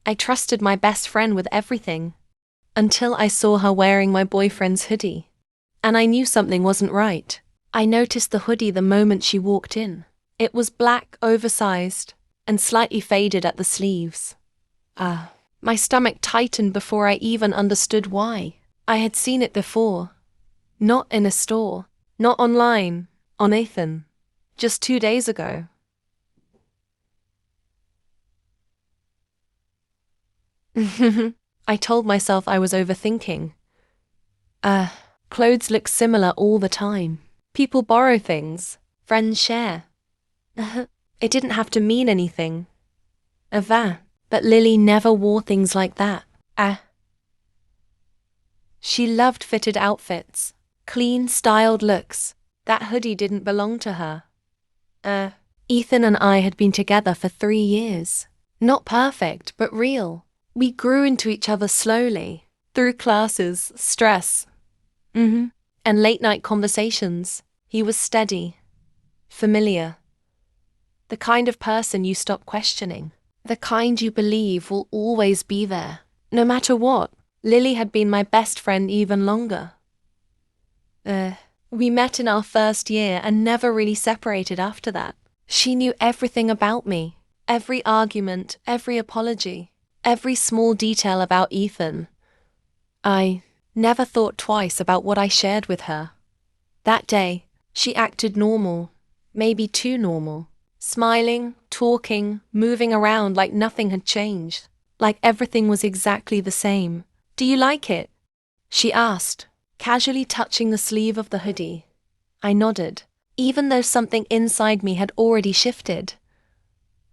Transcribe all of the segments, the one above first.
I trusted my best friend with everything. Until I saw her wearing my boyfriend's hoodie. And I knew something wasn't right. I noticed the hoodie the moment she walked in. It was black, oversized, and slightly faded at the sleeves. My stomach tightened before I even understood why. I had seen it before. Not in a store, not online, on Ethan. Just 2 days ago. I told myself I was overthinking. Clothes look similar all the time. People borrow things. Friends share. It didn't have to mean anything. But Lily never wore things like that. She loved fitted outfits. Clean, styled looks. That hoodie didn't belong to her. Ethan and I had been together for 3 years. Not perfect, but real. We grew into each other slowly. Through classes, stress. And late-night conversations. He was steady. Familiar. The kind of person you stop questioning. The kind you believe will always be there. No matter what. Lily had been my best friend even longer. We met in our first year and never really separated after that. She knew everything about me. Every argument, every apology, every small detail about Ethan. I never thought twice about what I shared with her. That day, she acted normal, maybe too normal. Smiling, talking, moving around like nothing had changed. Like everything was exactly the same. "Do you like it?" she asked, casually touching the sleeve of the hoodie. I nodded, even though something inside me had already shifted.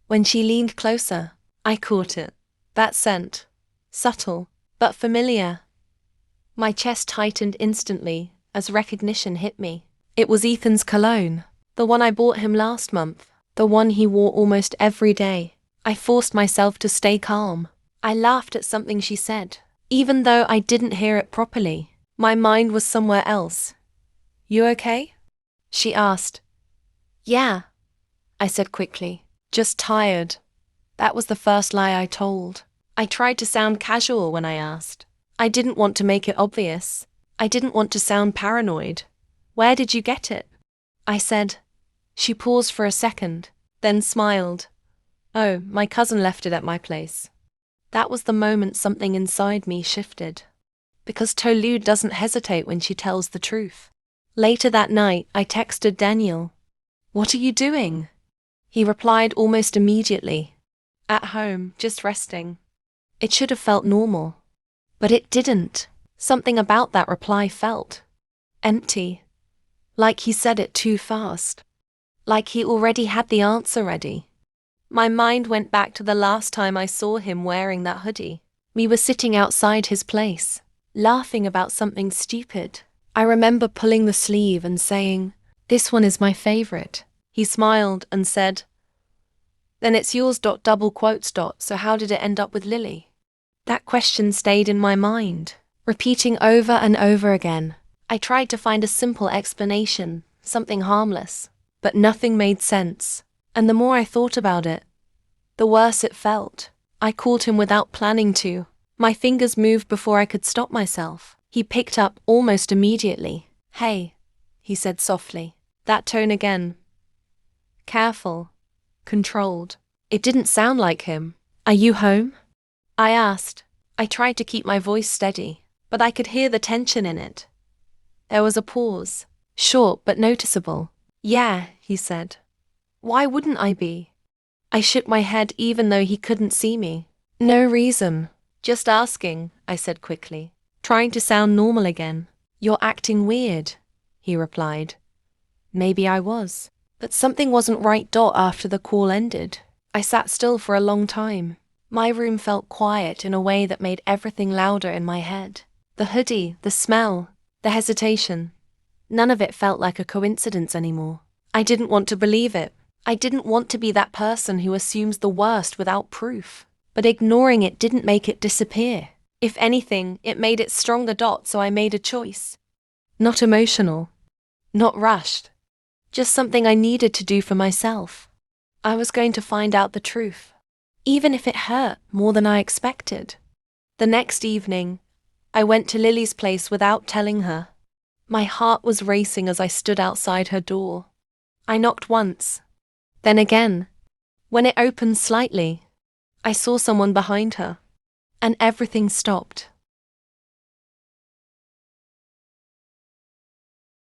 When she leaned closer, I caught it. That scent. Subtle, but familiar. My chest tightened instantly as recognition hit me. It was Ethan's cologne, the one I bought him last month, the one he wore almost every day. I forced myself to stay calm. I laughed at something she said, even though I didn't hear it properly. My mind was somewhere else. "You okay?" she asked. "Yeah," I said quickly. "Just tired." That was the first lie I told. I tried to sound casual when I asked. I didn't want to make it obvious. I didn't want to sound paranoid. "Where did you get it?" I said. She paused for a second, then smiled. "Oh, my cousin left it at my place." That was the moment something inside me shifted. Because Tolu doesn't hesitate when she tells the truth. Later that night, I texted Daniel. "What are you doing?" He replied almost immediately. "At home, just resting." It should have felt normal. But it didn't. Something about that reply felt empty. Like he said it too fast. Like he already had the answer ready. My mind went back to the last time I saw him wearing that hoodie. We were sitting outside his place, laughing about something stupid. I remember pulling the sleeve and saying, "This one is my favorite." He smiled and said, "Then it's yours. Double quotes. So how did it end up with Lily?" That question stayed in my mind, repeating over and over again. I tried to find a simple explanation, something harmless, but nothing made sense. And the more I thought about it, the worse it felt. I called him without planning to. My fingers moved before I could stop myself. He picked up almost immediately. "Hey," he said softly. That tone again. Careful. Controlled. It didn't sound like him. "Are you home?" I asked. I tried to keep my voice steady, but I could hear the tension in it. There was a pause, short but noticeable. "Yeah," he said. "Why wouldn't I be?" I shook my head even though he couldn't see me. "No reason. Just asking," I said quickly, trying to sound normal again. "You're acting weird," he replied. Maybe I was. But something wasn't right. After the call ended, I sat still for a long time. My room felt quiet in a way that made everything louder in my head. The hoodie, the smell, the hesitation. None of it felt like a coincidence anymore. I didn't want to believe it. I didn't want to be that person who assumes the worst without proof. But ignoring it didn't make it disappear. If anything, it made it stronger. So I made a choice. Not emotional. Not rushed. Just something I needed to do for myself. I was going to find out the truth. even if it hurt more than I expected. The next evening, I went to Lily's place without telling her. My heart was racing as I stood outside her door. I knocked once, then again. When it opened slightly, I saw someone behind her, and everything stopped.